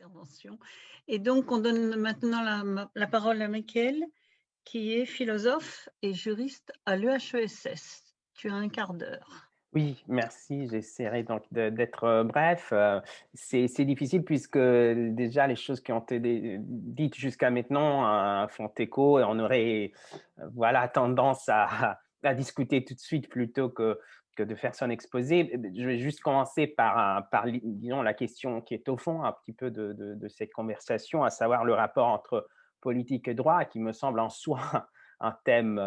intervention. Et donc, on donne maintenant la parole à Mickaël, qui est philosophe et juriste à l'EHESS. Tu as un quart d'heure. Oui, merci. J'essaierai donc d'être bref. C'est difficile puisque déjà les choses qui ont été dites jusqu'à maintenant font écho et on aurait voilà, tendance à discuter tout de suite plutôt que de faire son exposé. Je vais juste commencer par disons, la question qui est au fond un petit peu de cette conversation, à savoir le rapport entre politique et droit, qui me semble en soi un thème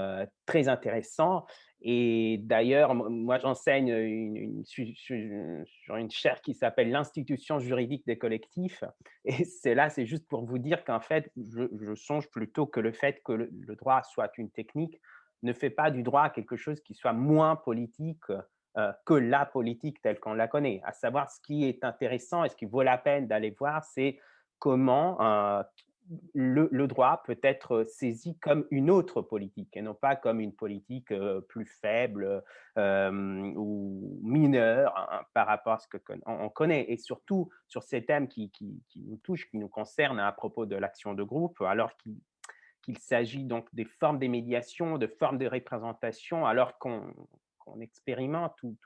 très intéressant. Et d'ailleurs, moi, j'enseigne sur une chaire qui s'appelle l'institution juridique des collectifs. Et c'est juste pour vous dire qu'en fait, je songe plutôt que le fait que le droit soit une technique ne fait pas du droit quelque chose qui soit moins politique que la politique telle qu'on la connaît. À savoir, ce qui est intéressant et ce qui vaut la peine d'aller voir, c'est comment le droit peut être saisi comme une autre politique et non pas comme une politique plus faible ou mineure par rapport à ce qu'on connaît. Et surtout sur ces thèmes qui nous touchent, qui nous concernent à propos de l'action de groupe, alors qu'il s'agit donc des formes des médiations, de formes de représentation, alors qu'on expérimente tout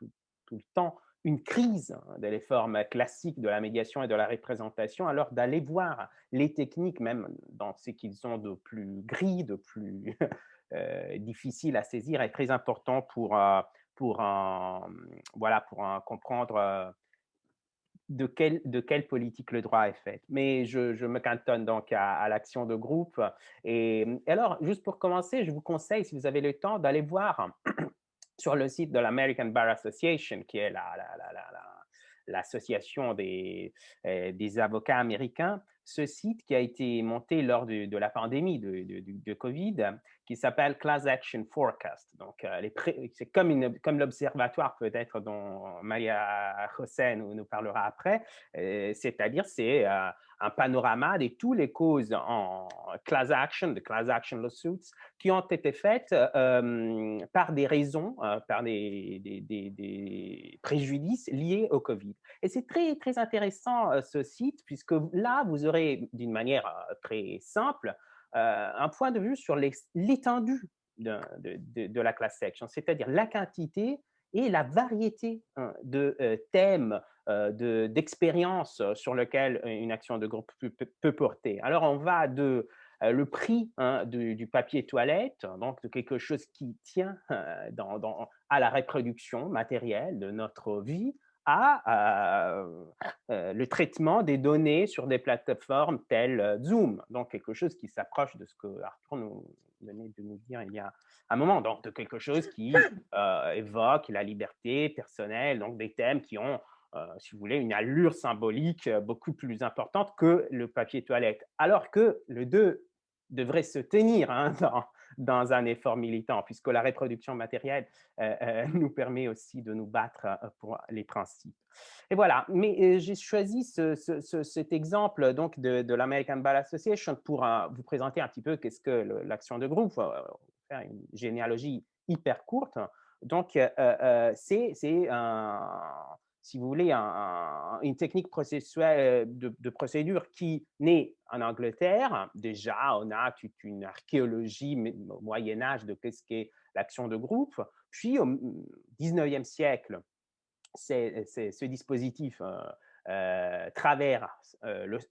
le temps une crise des formes classiques de la médiation et de la représentation, alors d'aller voir les techniques, même dans ce qu'ils ont de plus gris, de plus difficile à saisir, est très important pour, voilà, comprendre de quelle politique le droit est fait. Mais je me cantonne donc à l'action de groupe. Et alors, juste pour commencer, je vous conseille, si vous avez le temps, d'aller voir sur le site de l'American Bar Association, qui est l'association des avocats américains, ce site qui a été monté lors de la pandémie de COVID, qui s'appelle Class Action Forecast. Donc, c'est comme l'observatoire peut-être dont Maria José nous parlera après, c'est-à-dire c'est un panorama de toutes les causes en class action, de class action lawsuits, qui ont été faites par des raisons, par des préjudices liés au COVID. Et c'est très, très intéressant ce site, puisque là, vous aurez d'une manière très simple un point de vue sur l'étendue de la class action, c'est-à-dire la quantité et la variété de thèmes, d'expériences sur lesquelles une action de groupe peut porter. Alors, on va de le prix du papier toilette, donc de quelque chose qui tient à la reproduction matérielle de notre vie, à le traitement des données sur des plateformes telles Zoom, donc quelque chose qui s'approche de ce que Arthur nous venait de nous dire il y a un moment, donc de quelque chose qui évoque la liberté personnelle, donc des thèmes qui ont si vous voulez, une allure symbolique beaucoup plus importante que le papier toilette. Alors que le deux devrait se tenir dans un effort militant, puisque la reproduction matérielle nous permet aussi de nous battre pour les principes. Et voilà, mais j'ai choisi cet exemple donc, de l'American Bar Association pour vous présenter un petit peu qu'est-ce que l'action de groupe, faire une généalogie hyper courte. Donc, c'est si vous voulez, une technique processuelle de procédure qui naît en Angleterre. Déjà, on a toute une archéologie au Moyen-Âge de qu'est-ce qu'est l'action de groupe. Puis, au 19e siècle, ce dispositif traverse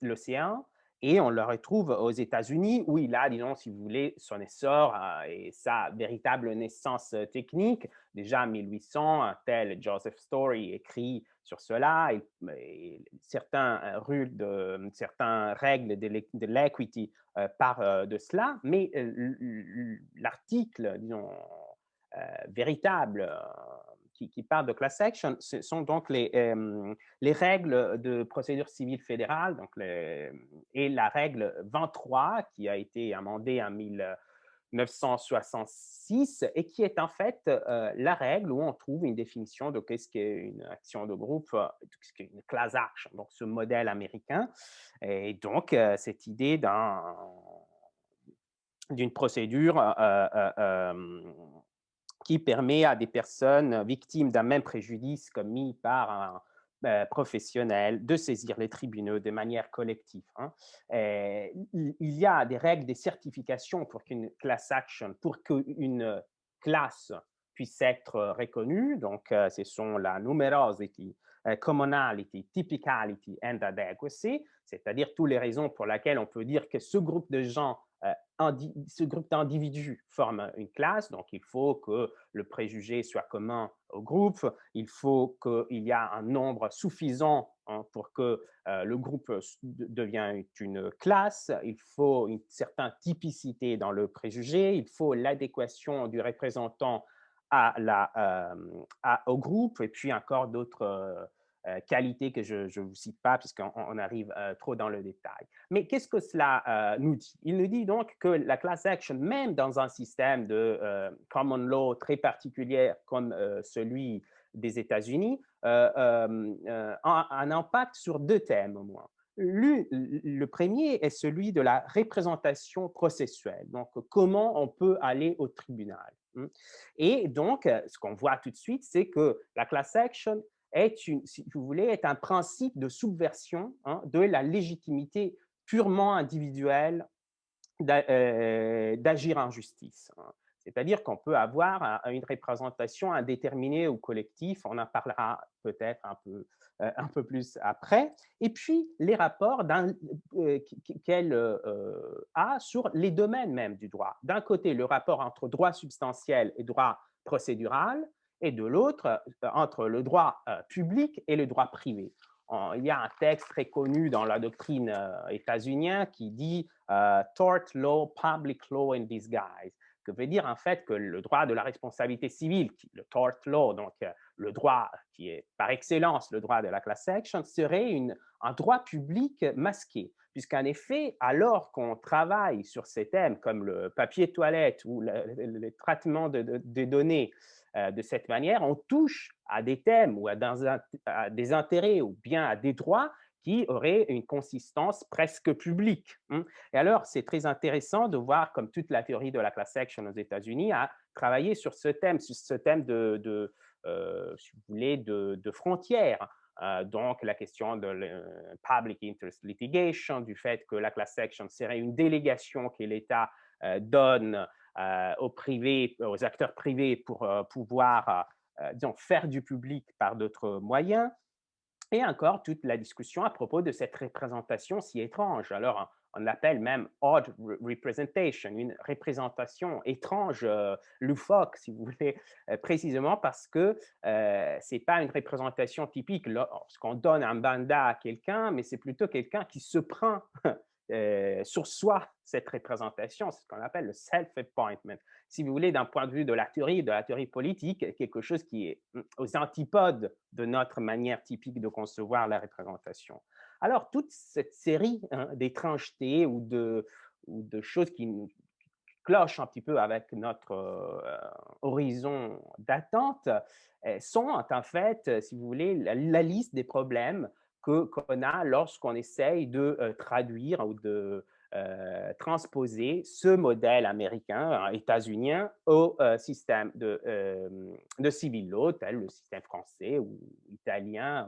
l'océan et on le retrouve aux États-Unis où il a, disons, si vous voulez, son essor et sa véritable naissance technique. Déjà en 1800, un tel Joseph Story écrit sur cela et certains règles de l'equity parlent de cela, mais l'article, disons, véritable qui parle de class action, ce sont donc les règles de procédure civile fédérale donc et la règle 23 qui a été amendée en 1966 et qui est en fait la règle où on trouve une définition de qu'est-ce qu'est une action de groupe, ce qu'est une class action, donc ce modèle américain. Et donc, cette idée d'une procédure qui permet à des personnes victimes d'un même préjudice commis par professionnels de saisir les tribunaux de manière collective, hein. Il y a des règles, des certifications pour qu'une class action, pour qu'une classe puisse être reconnue. Donc, ce sont la numerosity, commonality, typicality and adequacy, c'est-à-dire toutes les raisons pour lesquelles on peut dire que ce groupe de gens, ce groupe d'individus forme une classe. Donc, il faut que le préjugé soit commun au groupe, il faut qu'il y ait un nombre suffisant, hein, pour que le groupe devienne une classe, il faut une certaine typicité dans le préjugé, il faut l'adéquation du représentant au groupe, et puis encore d'autres qualités que je ne vous cite pas puisqu'on arrive trop dans le détail. Mais qu'est-ce que cela nous dit? Il nous dit donc que la class action, même dans un système de common law très particulier comme celui des États-Unis, a un impact sur deux thèmes au moins. Le premier est celui de la représentation processuelle, donc comment on peut aller au tribunal. Et donc, ce qu'on voit tout de suite, c'est que la class action si vous voulez, est un principe de subversion, hein, de la légitimité purement individuelle d'agir en justice, hein. C'est-à-dire qu'on peut avoir une représentation indéterminée ou collective, on en parlera peut-être un peu plus après, et puis les rapports qu'elle a sur les domaines même du droit. D'un côté, le rapport entre droit substantiel et droit procédural, et de l'autre, entre le droit public et le droit privé. Il y a un texte très connu dans la doctrine états-unienne qui dit tort law, public law in disguise, que veut dire en fait que le droit de la responsabilité civile, le tort law, donc le droit qui est par excellence le droit de la class action, serait un droit public masqué. Puisqu'en effet, alors qu'on travaille sur ces thèmes comme le papier toilette ou le traitement des données de cette manière, on touche à des thèmes ou à des intérêts ou bien à des droits qui auraient une consistance presque publique. Et alors, c'est très intéressant de voir comme toute la théorie de la class action aux États-Unis a travaillé sur ce thème si vous voulez, de frontières. Donc, la question de public interest litigation, du fait que la class action serait une délégation que l'État donne aux acteurs privés pour pouvoir, disons, faire du public par d'autres moyens. Et encore toute la discussion à propos de cette représentation si étrange. Alors, on l'appelle même odd representation, une représentation étrange, loufoque, si vous voulez, précisément parce que ce n'est pas une représentation typique lorsqu'on donne un mandat à quelqu'un, mais c'est plutôt quelqu'un qui se prend sur soi cette représentation. C'est ce qu'on appelle le self-appointment. Si vous voulez, d'un point de vue de la théorie politique, quelque chose qui est aux antipodes de notre manière typique de concevoir la représentation. Alors, toute cette série d'étrangetés ou de choses qui clochent un petit peu avec notre horizon d'attente sont en fait, si vous voulez, la liste des problèmes qu'on a lorsqu'on essaye de traduire ou de transposer ce modèle américain, états-unien, au système de civil law, tel le système français ou italien,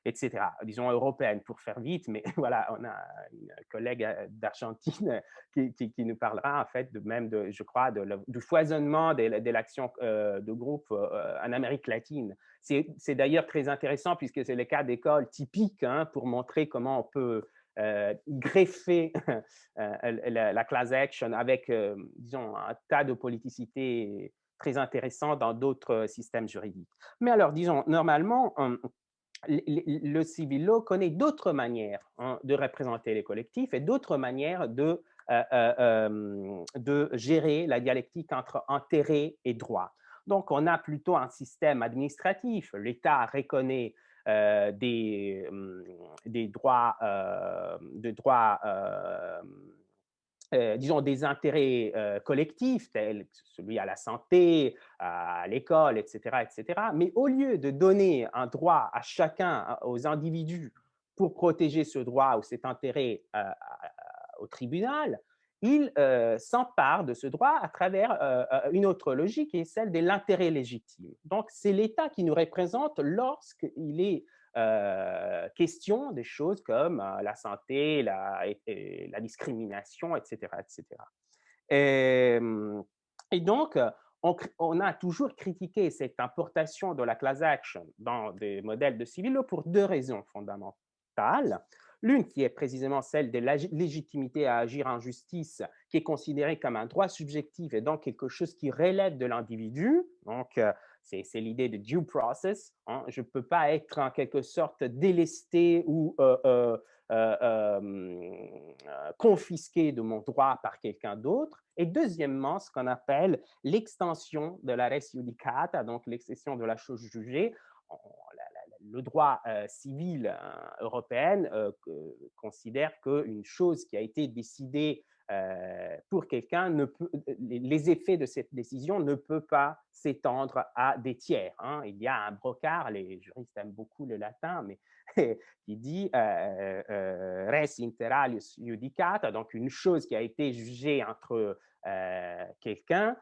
etc. Disons européenne pour faire vite, mais voilà, on a une collègue d'Argentine qui nous parlera en fait je crois, du foisonnement de l'action de groupe en Amérique latine. C'est d'ailleurs très intéressant puisque c'est le cas d'école typique, hein, pour montrer comment on peut greffer la class action avec, disons, un tas de politicité très intéressant dans d'autres systèmes juridiques. Mais alors, disons, normalement, le civil law connaît d'autres manières, hein, de représenter les collectifs et d'autres manières de gérer la dialectique entre intérêt et droit. Donc, on a plutôt un système administratif. L'État reconnaît des droits, disons, des intérêts collectifs, tels que celui à la santé, à l'école, etc., etc. Mais au lieu de donner un droit à chacun, aux individus, pour protéger ce droit ou cet intérêt au tribunal, il s'empare de ce droit à travers une autre logique qui est celle de l'intérêt légitime. Donc, c'est l'État qui nous représente lorsqu'il est question des choses comme la santé, et la discrimination, etc., etc. Et, et donc, on a toujours critiqué cette importation de la class action dans des modèles de civil law pour deux raisons fondamentales. L'une qui est précisément celle de la légitimité à agir en justice, qui est considérée comme un droit subjectif et donc quelque chose qui relève de l'individu. Donc, c'est l'idée de due process. Hein. Je ne peux pas être en quelque sorte délesté ou confisqué de mon droit par quelqu'un d'autre. Et deuxièmement, ce qu'on appelle l'extension de la res judicata, donc l'extension de la chose jugée. Le droit civil européen considère qu'une chose qui a été décidée pour quelqu'un, les effets de cette décision ne peuvent pas s'étendre à des tiers. Hein. Il y a un brocard, les juristes aiment beaucoup le latin, mais qui dit res inter alios judicata, donc une chose qui a été jugée entre quelqu'un,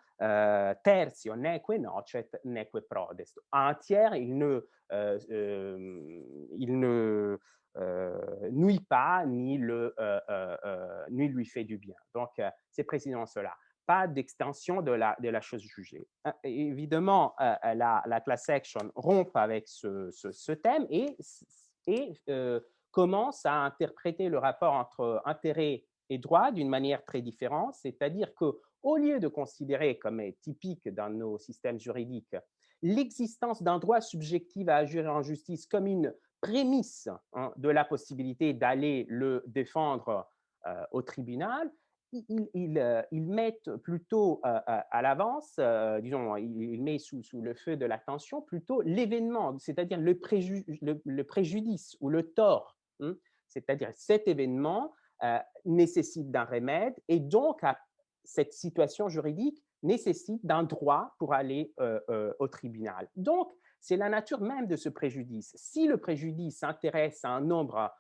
tertio neque nocet neque prodest. En tiers, il ne nuit pas ni lui fait du bien. Donc, c'est précisément cela. Pas d'extension de la chose jugée. Évidemment, la class action rompt avec ce thème et commence à interpréter le rapport entre intérêt et droit d'une manière très différente, c'est-à-dire qu'au lieu de considérer, comme est typique dans nos systèmes juridiques, l'existence d'un droit subjectif à agir en justice comme une prémisse de la possibilité d'aller le défendre au tribunal, ils mettent plutôt à l'avance, disons, ils mettent sous le feu de l'attention plutôt l'événement, c'est-à-dire le préjudice ou le tort. Hein, c'est-à-dire cet événement nécessite d'un remède et donc cette situation juridique nécessite d'un droit pour aller au tribunal. Donc, c'est la nature même de ce préjudice. Si le préjudice s'intéresse à un nombre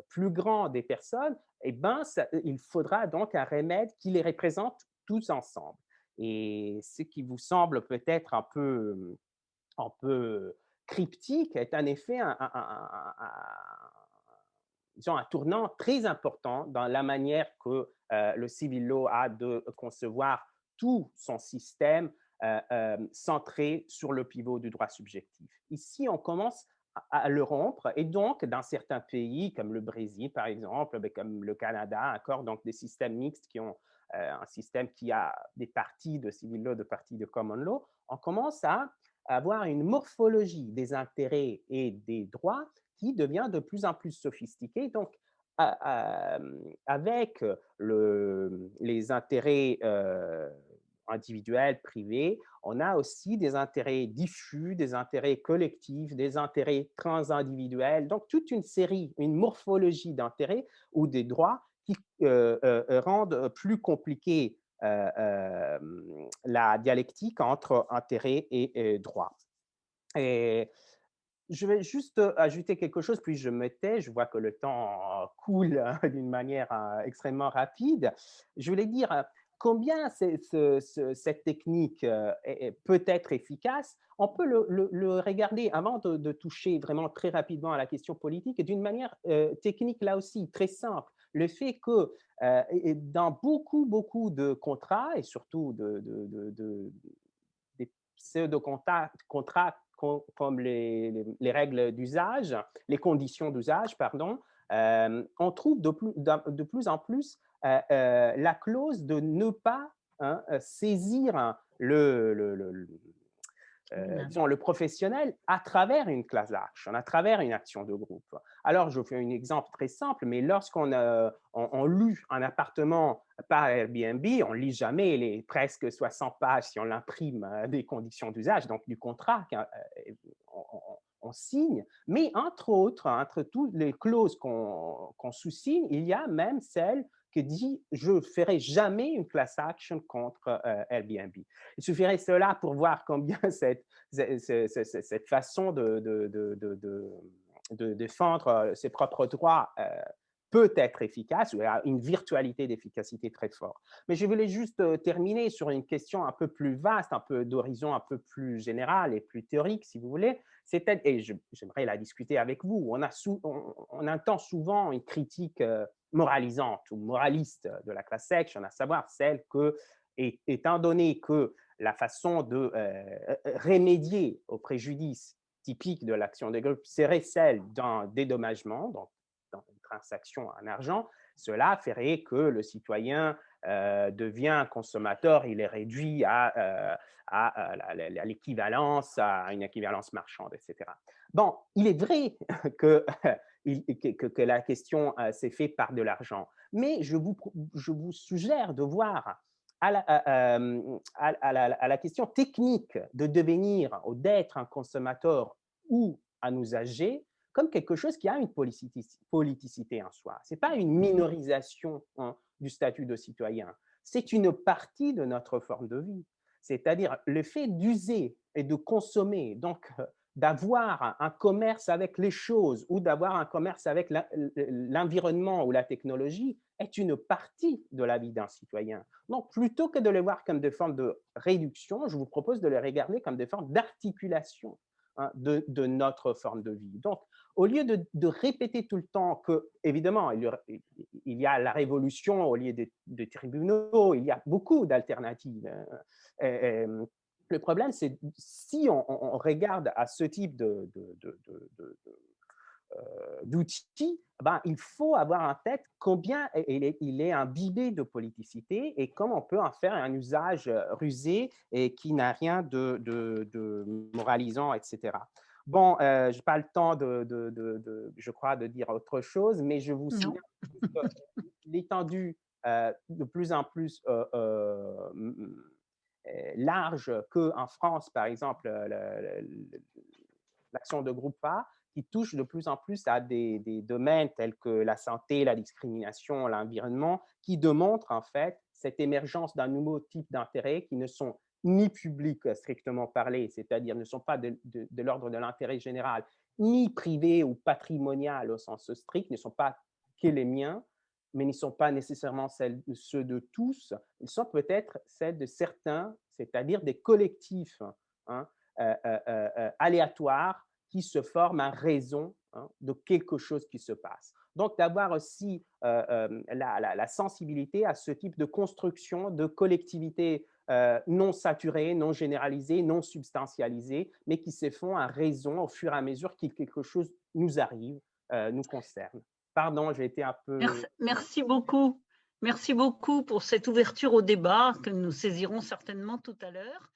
plus grand des personnes, eh ben, il faudra donc un remède qui les représente tous ensemble. Et ce qui vous semble peut-être un peu cryptique est en effet disons, un tournant très important dans la manière que le civil law a de concevoir tout son système centré sur le pivot du droit subjectif. Ici, on commence à le rompre et donc, dans certains pays, comme le Brésil, par exemple, comme le Canada, encore, donc des systèmes mixtes qui ont un système qui a des parties de civil law, des parties de common law, on commence à avoir une morphologie des intérêts et des droits qui devient de plus en plus sophistiquée. Donc, avec les intérêts individuels, privés, on a aussi des intérêts diffus, des intérêts collectifs, des intérêts transindividuels. Donc, toute une série, une morphologie d'intérêts ou des droits qui rendent plus compliqué la dialectique entre intérêt et droit. Et je vais juste ajouter quelque chose, puis je me tais. Je vois que le temps coule d'une manière extrêmement rapide. Je voulais dire combien cette technique peut être efficace. On peut le regarder avant de toucher vraiment très rapidement à la question politique et d'une manière technique là aussi, très simple. Le fait que dans beaucoup de contrats et surtout des pseudo-contrats comme les règles d'usage, les conditions d'usage, pardon, on trouve de plus en plus la clause de ne pas saisir disons, le professionnel à travers une class action, à travers une action de groupe. Alors, je fais un exemple très simple, mais lorsqu'on on loue un appartement par Airbnb, on ne lit jamais les presque 60 pages si on l'imprime des conditions d'usage, donc du contrat on signe. Mais entre autres, entre toutes les clauses qu'on sous-signe, il y a même celle qui dit « je ne ferai jamais une class action contre Airbnb ». Il suffirait cela pour voir combien cette façon de défendre ses propres droits peut être efficace, ou a une virtualité d'efficacité très forte. Mais je voulais juste terminer sur une question un peu plus vaste, un peu d'horizon un peu plus général et plus théorique, si vous voulez. Et j'aimerais la discuter avec vous. On entend souvent une critique moralisante ou moraliste de la class action, à savoir celle que, étant donné que la façon de remédier aux préjudices typiques de l'action de groupe serait celle d'un dédommagement, donc dans une transaction en argent, cela ferait que le citoyen devient un consommateur, il est réduit à l'équivalence, à une équivalence marchande, etc. Bon, il est vrai que, que la question s'est faite par de l'argent, mais je vous suggère de voir à la question technique de devenir ou d'être un consommateur ou un usager comme quelque chose qui a une politicité en soi. Ce n'est pas une minorisation du statut de citoyen, c'est une partie de notre forme de vie. C'est-à-dire le fait d'user et de consommer, donc d'avoir un commerce avec les choses ou d'avoir un commerce avec l'environnement ou la technologie est une partie de la vie d'un citoyen. Donc, plutôt que de les voir comme des formes de réduction, je vous propose de les regarder comme des formes d'articulation de notre forme de vie. Donc, au lieu de répéter tout le temps que, évidemment, il y a la révolution au lieu des tribunaux, il y a beaucoup d'alternatives. Le problème, c'est si on regarde à ce type d'outils, ben, il faut avoir en tête combien il est imbibé de politicité et comment on peut en faire un usage rusé et qui n'a rien de moralisant, etc. Bon, je n'ai pas le temps, je crois, de dire autre chose, mais je vous Non. signale l'étendue de plus en plus large qu'en France, par exemple, l'action de groupe A, qui touche de plus en plus à des domaines tels que la santé, la discrimination, l'environnement, qui démontrent en fait cette émergence d'un nouveau type d'intérêts qui ne sont ni publics strictement parlé, c'est-à-dire ne sont pas de l'ordre de l'intérêt général, ni privés ou patrimonial au sens strict, ne sont pas que les miens, mais ne sont pas nécessairement ceux de tous, ils sont peut-être celles de certains, c'est-à-dire des collectifs hein, aléatoires qui se forment en raison de quelque chose qui se passe. Donc, d'avoir aussi la sensibilité à ce type de construction de collectivités non saturées, non généralisées, non substantialisées, mais qui se font en raison au fur et à mesure que quelque chose nous arrive, nous concerne. Pardon, j'ai été un peu… Merci beaucoup. Merci beaucoup pour cette ouverture au débat que nous saisirons certainement tout à l'heure.